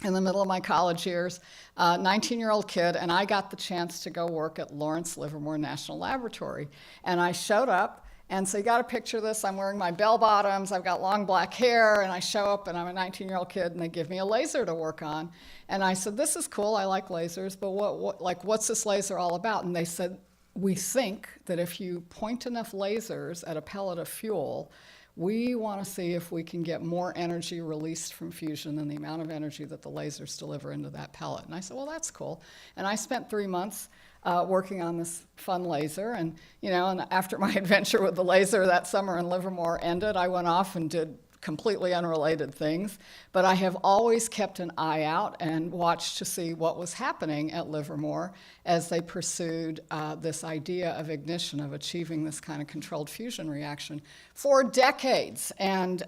in the middle of my college years, 19-year-old kid, and I got the chance to go work at Lawrence Livermore National Laboratory. And I showed up, and so you got to picture this. I'm wearing my bell bottoms, I've got long black hair, and I show up, and I'm a 19-year-old kid, and they give me a laser to work on. And I said, this is cool, I like lasers, but what's this laser all about? And they said, we think that if you point enough lasers at a pellet of fuel, we want to see if we can get more energy released from fusion than the amount of energy that the lasers deliver into that pellet. And I said, well, that's cool. And I spent 3 months working on this fun laser. And, and after my adventure with the laser that summer in Livermore ended, I went off and did completely unrelated things. But I have always kept an eye out and watched to see what was happening at Livermore as they pursued this idea of ignition, of achieving this kind of controlled fusion reaction for decades. And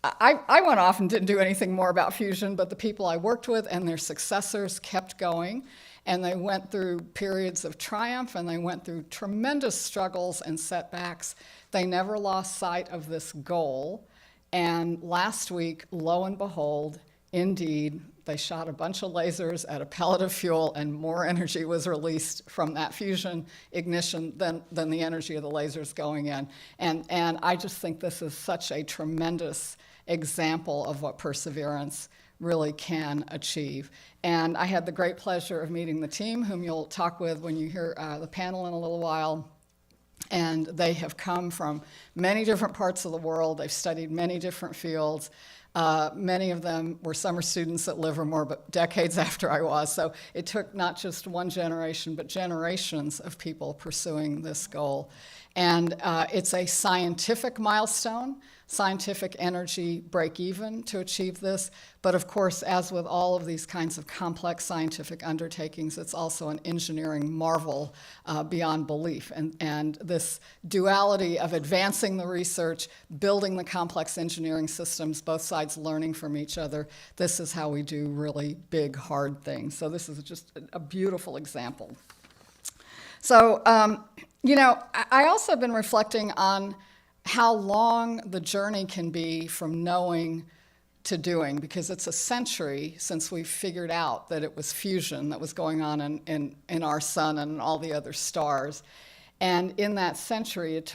I went off and didn't do anything more about fusion, but the people I worked with and their successors kept going. And they went through periods of triumph, and they went through tremendous struggles and setbacks. They never lost sight of this goal. And last week, lo and behold, indeed, they shot a bunch of lasers at a pellet of fuel, and more energy was released from that fusion ignition than the energy of the lasers going in. And I just think this is such a tremendous example of what perseverance really can achieve. And I had the great pleasure of meeting the team, whom you'll talk with when you hear the panel in a little while. And they have come from many different parts of the world. They've studied many different fields. Many of them were summer students at Livermore, but decades after I was. So it took not just one generation, but generations of people pursuing this goal. And it's a scientific milestone, scientific energy break-even to achieve this. But of course, as with all of these kinds of complex scientific undertakings, it's also an engineering marvel beyond belief. And this duality of advancing the research, building the complex engineering systems, both sides learning from each other, this is how we do really big, hard things. So this is just a beautiful example. So, I also have been reflecting on how long the journey can be from knowing to doing, because it's a century since we figured out that it was fusion that was going on in our sun and all the other stars. And in that century, it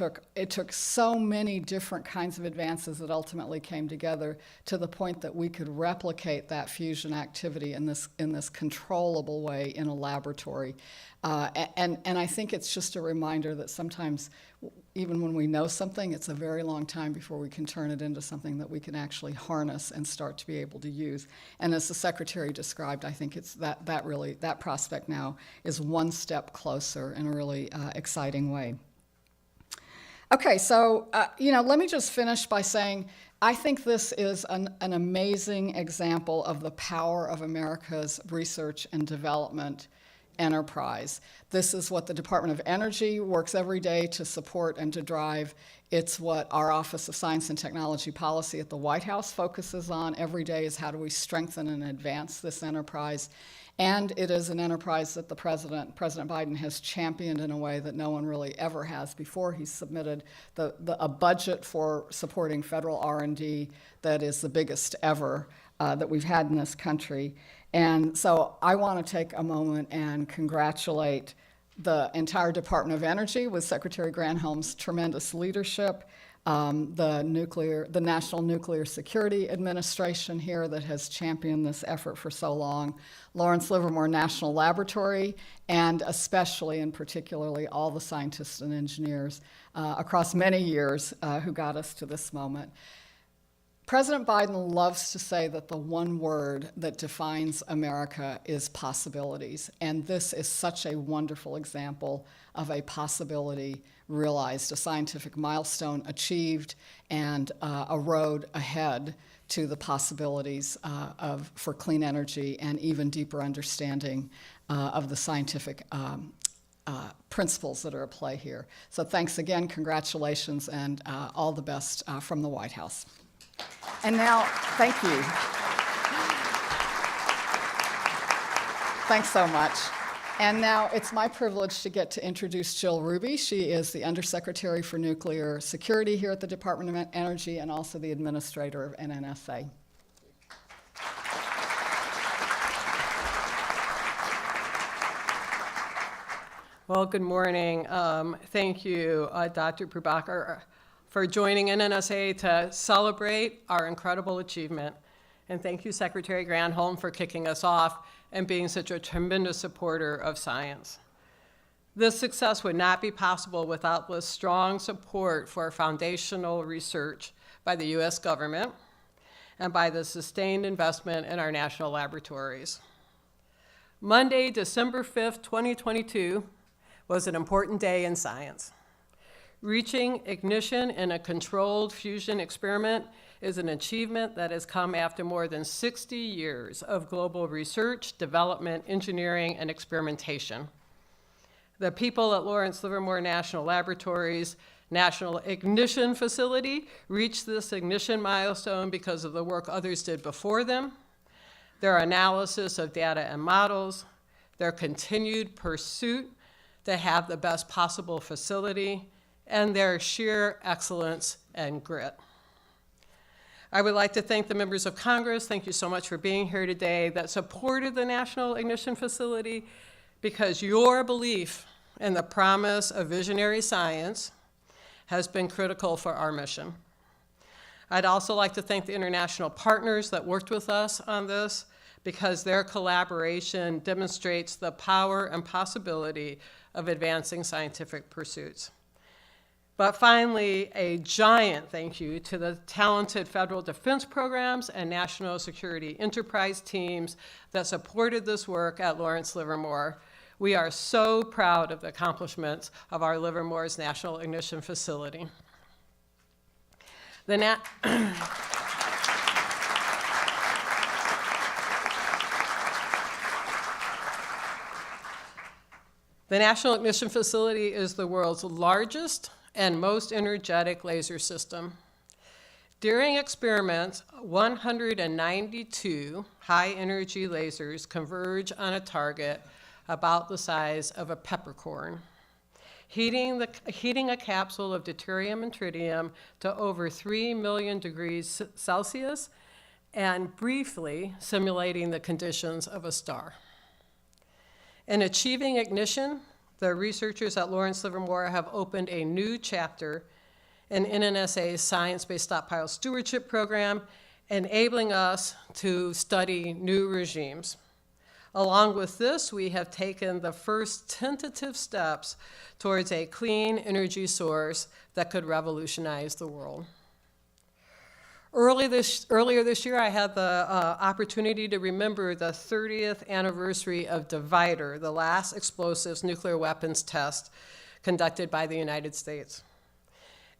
took so many different kinds of advances that ultimately came together to the point that we could replicate that fusion activity in this controllable way in a laboratory. And I think it's just a reminder that sometimes, even when we know something, it's a very long time before we can turn it into something that we can actually harness and start to be able to use. And as the Secretary described, I think it's that prospect now is one step closer in a really exciting way. Okay, so let me just finish by saying I think this is an amazing example of the power of America's research and development enterprise. This is what the Department of Energy works every day to support and to drive. It's what our Office of Science and Technology Policy at the White House focuses on every day, is how do we strengthen and advance this enterprise. And it is an enterprise that President Biden has championed in a way that no one really ever has before. He's submitted a budget for supporting federal R&D that is the biggest ever that we've had in this country. And so I want to take a moment and congratulate the entire Department of Energy with Secretary Granholm's tremendous leadership, the National Nuclear Security Administration here that has championed this effort for so long, Lawrence Livermore National Laboratory, and especially and particularly all the scientists and engineers across many years who got us to this moment. President Biden loves to say that the one word that defines America is possibilities, and this is such a wonderful example of a possibility realized, a scientific milestone achieved, and a road ahead to the possibilities for clean energy and even deeper understanding of the scientific principles that are at play here. So thanks again, congratulations, and all the best from the White House. And now, thank you. Thanks so much. And now it's my privilege to get to introduce Jill Ruby. She is the Undersecretary for Nuclear Security here at the Department of Energy and also the Administrator of NNSA. Well, good morning. Thank you, Dr. Prabhakar, for joining NNSA to celebrate our incredible achievement. And thank you, Secretary Granholm, for kicking us off and being such a tremendous supporter of science. This success would not be possible without the strong support for foundational research by the U.S. government and by the sustained investment in our national laboratories. Monday, December 5th, 2022, was an important day in science. Reaching ignition in a controlled fusion experiment is an achievement that has come after more than 60 years of global research, development, engineering, and experimentation. The people at Lawrence Livermore National Laboratory's National Ignition Facility reached this ignition milestone because of the work others did before them, their analysis of data and models, their continued pursuit to have the best possible facility, and their sheer excellence and grit. I would like to thank the members of Congress, thank you so much for being here today, that supported the National Ignition Facility, because your belief in the promise of visionary science has been critical for our mission. I'd also like to thank the international partners that worked with us on this, because their collaboration demonstrates the power and possibility of advancing scientific pursuits. But finally, a giant thank you to the talented federal defense programs and national security enterprise teams that supported this work at Lawrence Livermore. We are so proud of the accomplishments of our Livermore's National Ignition Facility. The National Ignition Facility is the world's largest and most energetic laser system. During experiments, 192 high-energy lasers converge on a target about the size of a peppercorn, heating a capsule of deuterium and tritium to over 3 million degrees Celsius and briefly simulating the conditions of a star. In achieving ignition, the researchers at Lawrence Livermore have opened a new chapter in NNSA's Science-Based Stockpile Stewardship Program, enabling us to study new regimes. Along with this, we have taken the first tentative steps towards a clean energy source that could revolutionize the world. Earlier this year, I had the opportunity to remember the 30th anniversary of Divider, the last explosives nuclear weapons test conducted by the United States.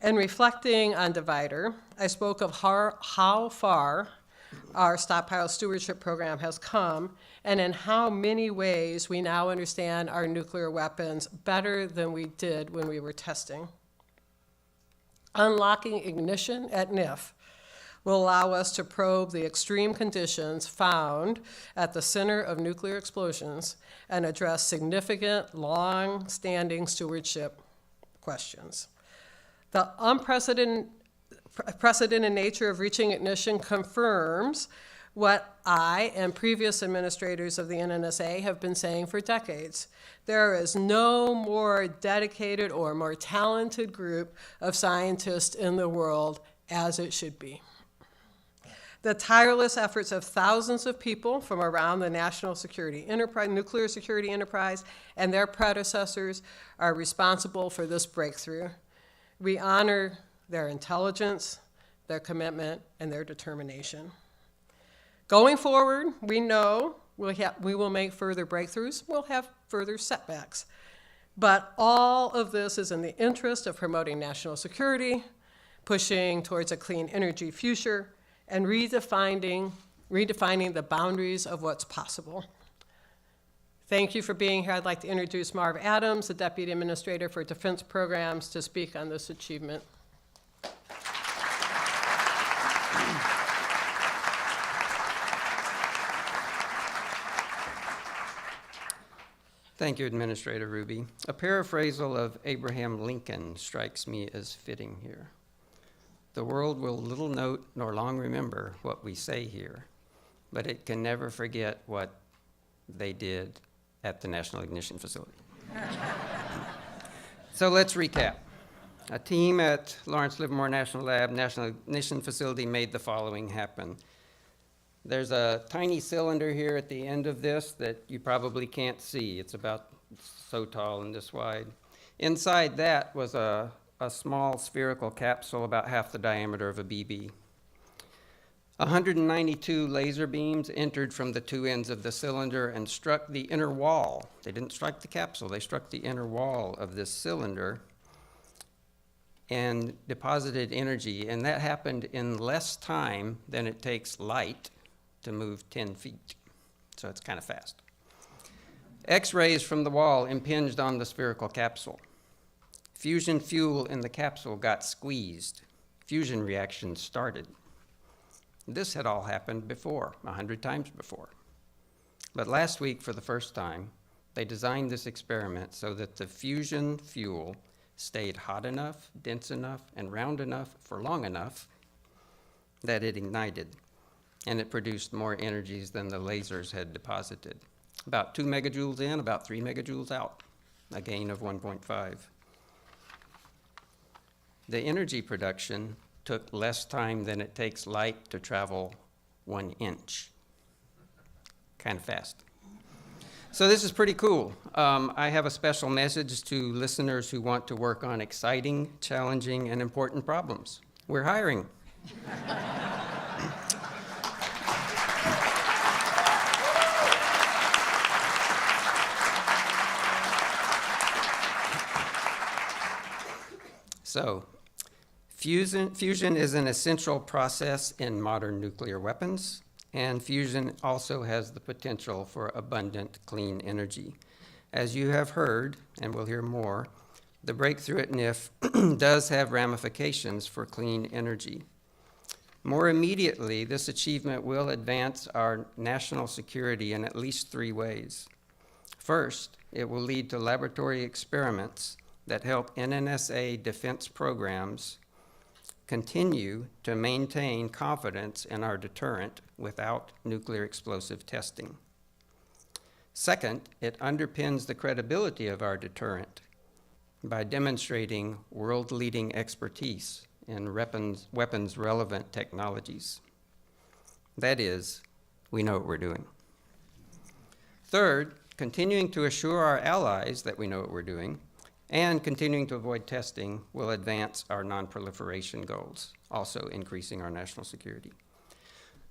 In reflecting on Divider, I spoke of how far our stockpile stewardship program has come, and in how many ways we now understand our nuclear weapons better than we did when we were testing. Unlocking ignition at NIF will allow us to probe the extreme conditions found at the center of nuclear explosions and address significant, long-standing stewardship questions. The unprecedented nature of reaching ignition confirms what I and previous administrators of the NNSA have been saying for decades. There is no more dedicated or more talented group of scientists in the world, as it should be. The tireless efforts of thousands of people from around the national security enterprise, nuclear security enterprise, and their predecessors are responsible for this breakthrough. We honor their intelligence, their commitment, and their determination. Going forward, we know we will make further breakthroughs. We'll have further setbacks. But all of this is in the interest of promoting national security, pushing towards a clean energy future, and redefining the boundaries of what's possible. Thank you for being here. I'd like to introduce Marv Adams, the Deputy Administrator for Defense Programs, to speak on this achievement. Thank you, Administrator Ruby. A paraphrasal of Abraham Lincoln strikes me as fitting here. The world will little note nor long remember what we say here, but it can never forget what they did at the National Ignition Facility. So let's recap. A team at Lawrence Livermore National Lab, National Ignition Facility made the following happen. There's a tiny cylinder here at the end of this that you probably can't see. It's about so tall and this wide. Inside that was a small spherical capsule about half the diameter of a BB. 192 laser beams entered from the two ends of the cylinder and struck the inner wall. They didn't strike the capsule, they struck the inner wall of this cylinder and deposited energy, and that happened in less time than it takes light to move 10 feet. So it's kind of fast. X-rays from the wall impinged on the spherical capsule. Fusion fuel in the capsule got squeezed. Fusion reactions started. This had all happened before, 100 times before. But last week, for the first time, they designed this experiment so that the fusion fuel stayed hot enough, dense enough, and round enough for long enough that it ignited. And it produced more energies than the lasers had deposited. About 2 megajoules in, about 3 megajoules out, a gain of 1.5. The energy production took less time than it takes light to travel 1 inch. Kind of fast. So this is pretty cool. I have a special message to listeners who want to work on exciting, challenging, and important problems. We're hiring. So, fusion is an essential process in modern nuclear weapons, and fusion also has the potential for abundant clean energy. As you have heard, and we'll hear more, the breakthrough at NIF does have ramifications for clean energy. More immediately, this achievement will advance our national security in at least 3 ways. First, it will lead to laboratory experiments that help NNSA defense programs continue to maintain confidence in our deterrent without nuclear explosive testing. Second, it underpins the credibility of our deterrent by demonstrating world-leading expertise in weapons-relevant technologies. That is, we know what we're doing. Third, continuing to assure our allies that we know what we're doing and continuing to avoid testing will advance our non-proliferation goals, also increasing our national security.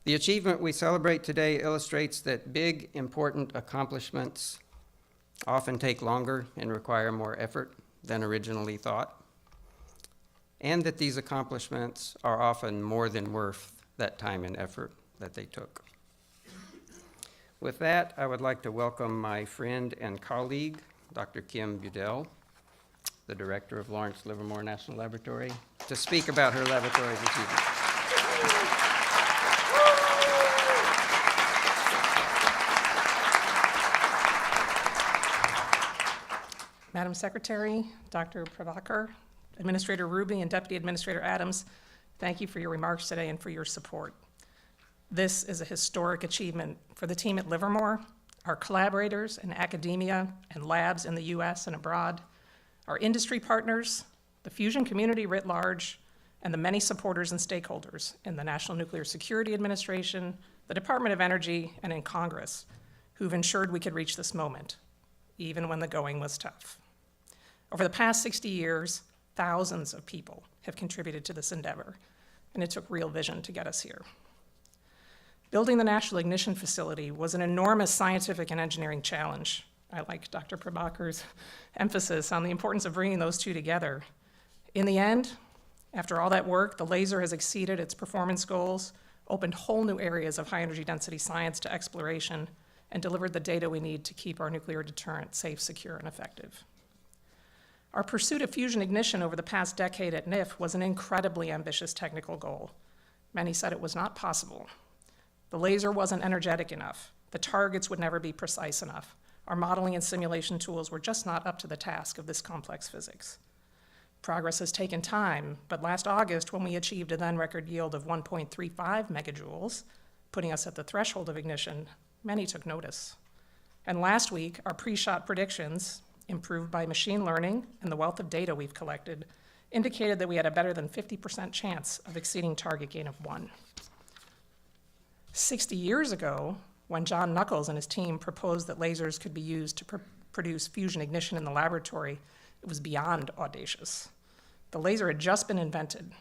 The achievement we celebrate today illustrates that big, important accomplishments often take longer and require more effort than originally thought, and that these accomplishments are often more than worth that time and effort that they took. With that, I would like to welcome my friend and colleague, Dr. Kim Budell, the director of Lawrence Livermore National Laboratory, to speak about her laboratory's achievements. Madam Secretary, Dr. Prabhakar, Administrator Ruby, and Deputy Administrator Adams, thank you for your remarks today and for your support. This is a historic achievement for the team at Livermore, our collaborators in academia and labs in the US and abroad, our industry partners, the fusion community writ large, and the many supporters and stakeholders in the National Nuclear Security Administration, the Department of Energy, and in Congress, who've ensured we could reach this moment, even when the going was tough. Over the past 60 years, thousands of people have contributed to this endeavor, and it took real vision to get us here. Building the National Ignition Facility was an enormous scientific and engineering challenge. I like Dr. Prabhakar's emphasis on the importance of bringing those two together. In the end, after all that work, the laser has exceeded its performance goals, opened whole new areas of high energy density science to exploration, and delivered the data we need to keep our nuclear deterrent safe, secure, and effective. Our pursuit of fusion ignition over the past decade at NIF was an incredibly ambitious technical goal. Many said it was not possible. The laser wasn't energetic enough. The targets would never be precise enough. Our modeling and simulation tools were just not up to the task of this complex physics. Progress has taken time, but last August, when we achieved a then record yield of 1.35 megajoules, putting us at the threshold of ignition, many took notice. And last week, our pre-shot predictions improved by machine learning and the wealth of data we've collected, indicated that we had a better than 50% chance of exceeding target gain of 1. 60 years ago, when John Knuckles and his team proposed that lasers could be used to produce fusion ignition in the laboratory, it was beyond audacious. The laser had just been invented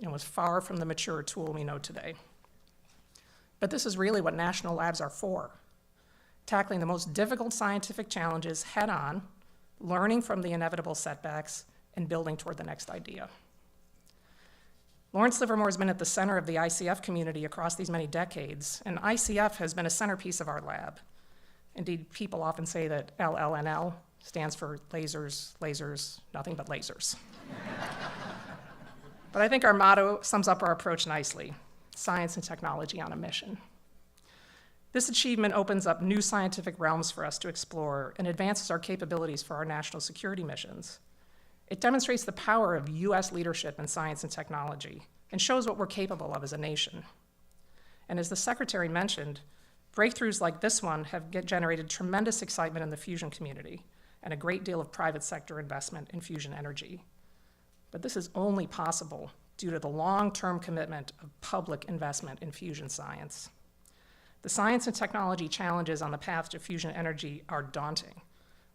and was far from the mature tool we know today. But this is really what national labs are for: tackling the most difficult scientific challenges head-on, learning from the inevitable setbacks, and building toward the next idea. Lawrence Livermore has been at the center of the ICF community across these many decades, and ICF has been a centerpiece of our lab. Indeed, people often say that LLNL stands for lasers, lasers, nothing but lasers. But I think our motto sums up our approach nicely: science and technology on a mission. This achievement opens up new scientific realms for us to explore and advances our capabilities for our national security missions. It demonstrates the power of US leadership in science and technology and shows what we're capable of as a nation. And as the Secretary mentioned, breakthroughs like this one have generated tremendous excitement in the fusion community and a great deal of private sector investment in fusion energy. But this is only possible due to the long-term commitment of public investment in fusion science. The science and technology challenges on the path to fusion energy are daunting,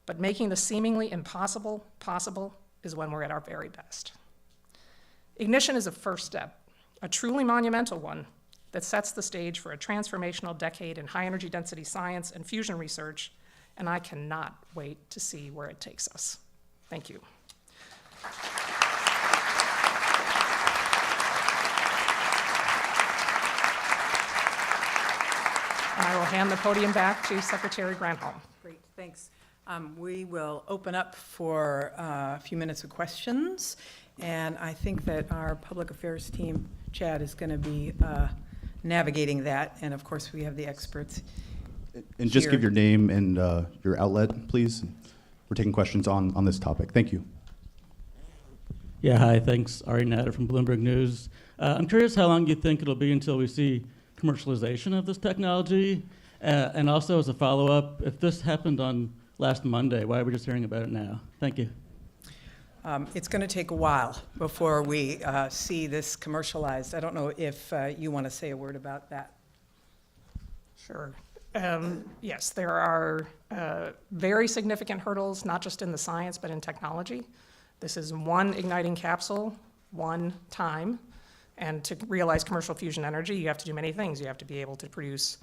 but making the seemingly impossible possible is when we're at our very best. Ignition is a first step, a truly monumental one that sets the stage for a transformational decade in high-energy density science and fusion research, and I cannot wait to see where it takes us. Thank you. And I will hand the podium back to Secretary Granholm. Great, thanks. We will open up for a few minutes of questions, and I think that our public affairs team, Chad, is going to be navigating that, and of course we have the experts. And just here. give your name and your outlet, please. We're taking questions on this topic. Thank you. Yeah, hi, thanks. Ari Natter from Bloomberg News. I'm curious how long you think it'll be until we see commercialization of this technology, and also as a follow-up, if this happened on last Monday, why are we just hearing about it now? Thank you. It's going to take a while before we see this commercialized. I don't know if you want to say a word about that. Sure. Yes, there are very significant hurdles, not just in the science, but in technology. This is one igniting capsule, one time. And to realize commercial fusion energy, you have to do many things. You have to be able to produce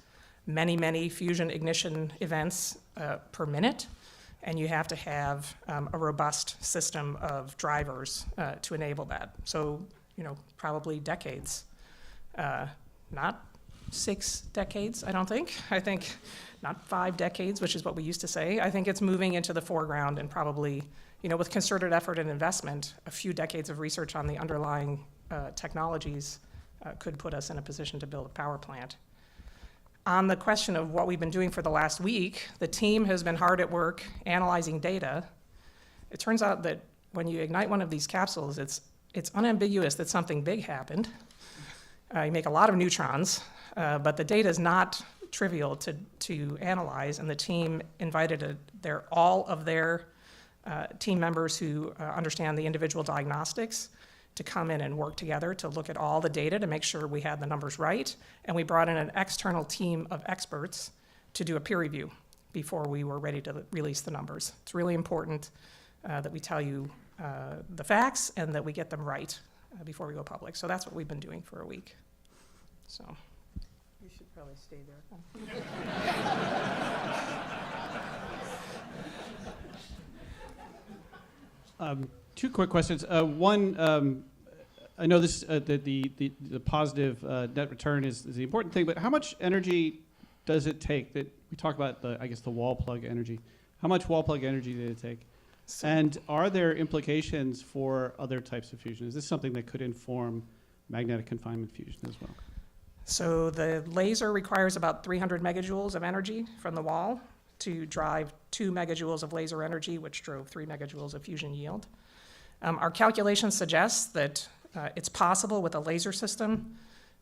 many, many fusion ignition events per minute. And you have to have a robust system of drivers to enable that. So, probably decades. Not 6 decades, I don't think. I think not 5 decades, which is what we used to say. I think it's moving into the foreground and probably, with concerted effort and investment, a few decades of research on the underlying technologies could put us in a position to build a power plant. On the question of what we've been doing for the last week, the team has been hard at work analyzing data. It turns out that when you ignite one of these capsules, it's unambiguous that something big happened. You make a lot of neutrons, but the data is not trivial to analyze, and the team invited all of their team members who understand the individual diagnostics to come in and work together to look at all the data to make sure we had the numbers right. And we brought in an external team of experts to do a peer review before we were ready to release the numbers. It's really important that we tell you the facts and that we get them right before we go public. So that's what we've been doing for a week. So You should probably stay there. 2 quick questions. One, I know this the positive net return is the important thing, but how much energy does it take? That we talk about the wall plug energy. How much wall plug energy did it take? And are there implications for other types of fusion? Is this something that could inform magnetic confinement fusion as well? So the laser requires about 300 megajoules of energy from the wall to drive 2 megajoules of laser energy, which drove 3 megajoules of fusion yield. Our calculations suggest that it's possible with a laser system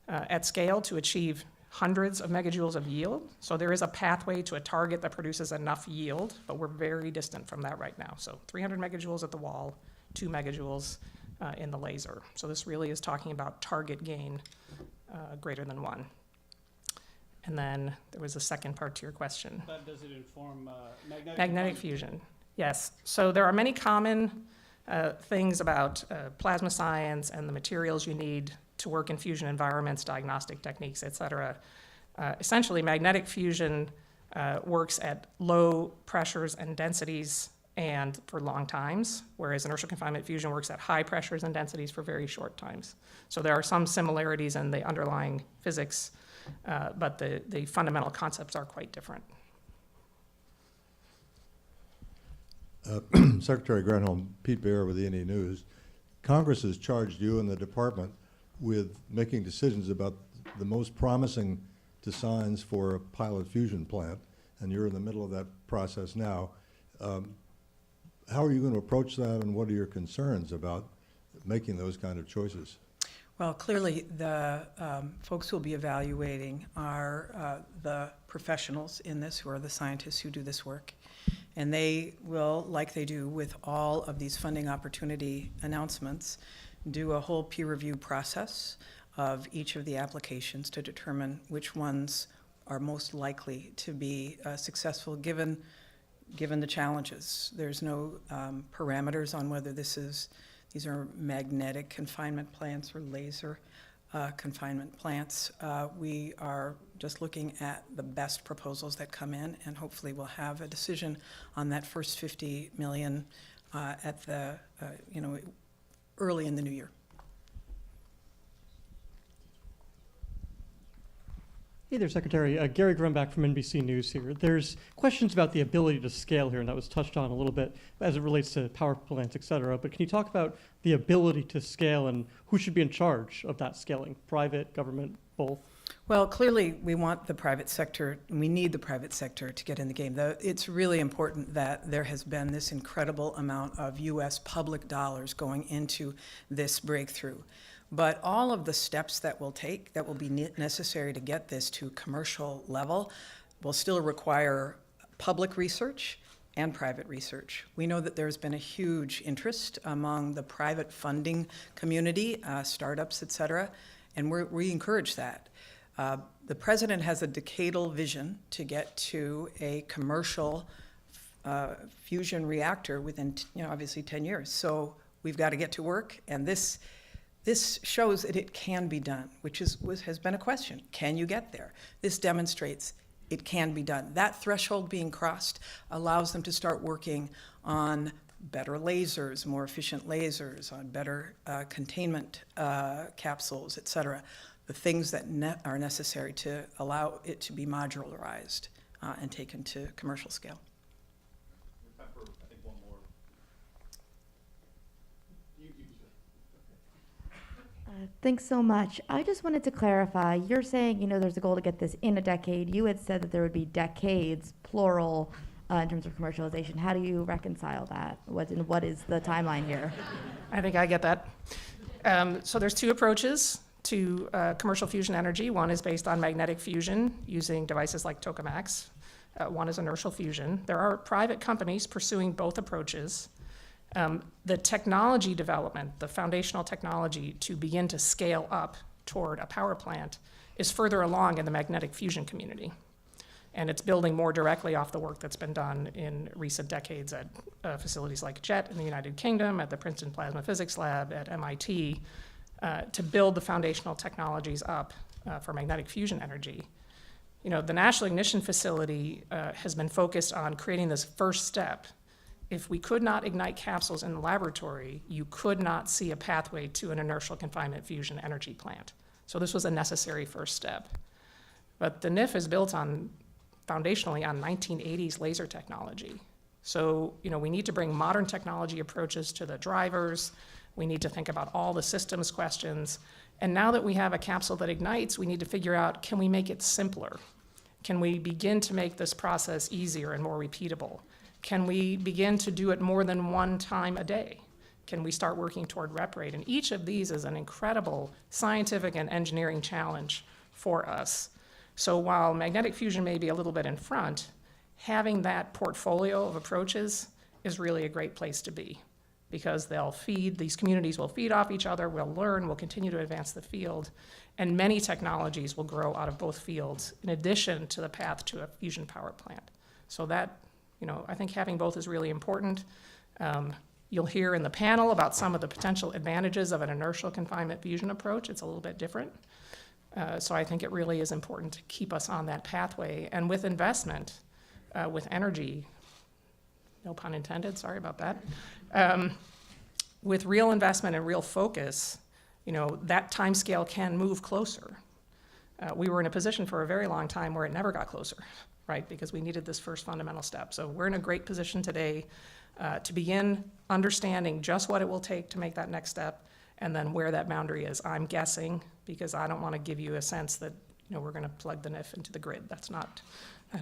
at scale to achieve hundreds of megajoules of yield. So there is a pathway to a target that produces enough yield, but we're very distant from that right now. So 300 megajoules at the wall, 2 megajoules in the laser. So this really is talking about target gain greater than 1. And then there was a second part to your question. But does it inform Magnetic fusion, yes. So there are many common things about plasma science and the materials you need to work in fusion environments, diagnostic techniques, et cetera. Essentially, magnetic fusion works at low pressures and densities and for long times, whereas inertial confinement fusion works at high pressures and densities for very short times. So there are some similarities in the underlying physics, but the fundamental concepts are quite different. Secretary Granholm, Pete Baer with E&E News. Congress has charged you and the department with making decisions about the most promising designs for a pilot fusion plant, and you're in the middle of that process now. How are you going to approach that, and what are your concerns about making those kind of choices? Well, clearly, the folks who will be evaluating are the professionals in this, who are the scientists who do this work. And they will, like they do with all of these funding opportunity announcements, do a whole peer review process of each of the applications to determine which ones are most likely to be successful given the challenges. There's no parameters on whether these are magnetic confinement plants or laser confinement plants. We are just looking at the best proposals that come in, and hopefully we'll have a decision on that first $50 million at the early in the new year. Hey there, Secretary. Gary Grumbach from NBC News here. There's questions about the ability to scale here, and that was touched on a little bit as it relates to power plants, et cetera. But can you talk about the ability to scale and who should be in charge of that scaling? Private, government, both? Well, clearly, we want the private sector, and we need the private sector to get in the game. It's really important that there has been this incredible amount of U.S. public dollars going into this breakthrough. But all of the steps that we'll take, that will be necessary to get this to commercial level, will still require public research and private research. We know that there's been a huge interest among the private funding community, startups, et cetera, and we encourage that. The president has a decadal vision to get to a commercial fusion reactor within, obviously 10 years. So we've got to get to work, and this shows that it can be done, which has been a question. Can you get there? This demonstrates it can be done. That threshold being crossed allows them to start working on better lasers, more efficient lasers, on better containment capsules, et cetera. The things that are necessary to allow it to be modularized and taken to commercial scale. Thanks so much. I just wanted to clarify, you're saying, there's a goal to get this in a decade. You had said that there would be decades, plural, in terms of commercialization. How do you reconcile that? What is the timeline here? I think I get that. So there's two approaches to commercial fusion energy. One is based on magnetic fusion using devices like tokamaks. One is inertial fusion. There are private companies pursuing both approaches. The technology development, the foundational technology to begin to scale up toward a power plant is further along in the magnetic fusion community. And it's building more directly off the work that's been done in recent decades at facilities like JET in the United Kingdom, at the Princeton Plasma Physics Lab, at MIT, to build the foundational technologies up for magnetic fusion energy. The National Ignition Facility has been focused on creating this first step. If we could not ignite capsules in the laboratory, you could not see a pathway to an inertial confinement fusion energy plant. So this was a necessary first step. But the NIF is built foundationally on 1980s laser technology. So, we need to bring modern technology approaches to the drivers. We need to think about all the systems questions. And now that we have a capsule that ignites, we need to figure out, can we make it simpler? Can we begin to make this process easier and more repeatable? Can we begin to do it more than one time a day? Can we start working toward rep rate? And each of these is an incredible scientific and engineering challenge for us. So while magnetic fusion may be a little bit in front, having that portfolio of approaches is really a great place to be, because these communities will feed off each other, we'll learn, we'll continue to advance the field, and many technologies will grow out of both fields, in addition to the path to a fusion power plant. So that, I think having both is really important. You'll hear in the panel about some of the potential advantages of an inertial confinement fusion approach. It's a little bit different. So I think it really is important to keep us on that pathway. And with investment, with energy, no pun intended, sorry about that, with real investment and real focus, that timescale can move closer. We were in a position for a very long time where it never got closer, right? Because we needed this first fundamental step. So we're in a great position today to begin understanding just what it will take to make that next step, and then where that boundary is. I'm guessing, because I don't want to give you a sense that we're going to plug the NIF into the grid. That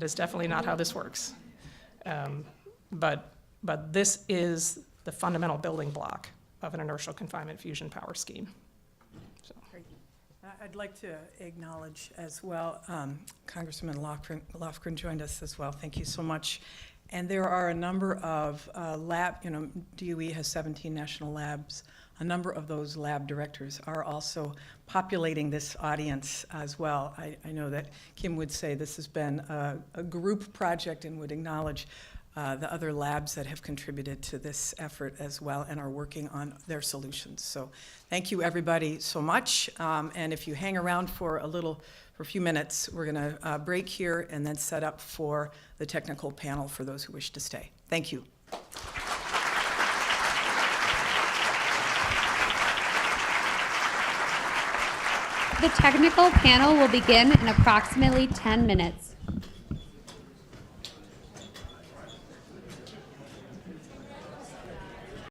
is definitely not how this works. But this is the fundamental building block of an inertial confinement fusion power scheme. So. I'd like to acknowledge as well, Congressman Lofgren joined us as well. Thank you so much. And there are a number of DOE has 17 national labs. A number of those lab directors are also populating this audience as well. I know that Kim would say this has been a group project and would acknowledge the other labs that have contributed to this effort as well and are working on their solutions. So thank you everybody so much. And if you hang around for a few minutes, we're going to break here and then set up for the technical panel for those who wish to stay. Thank you. The technical panel will begin in approximately 10 minutes.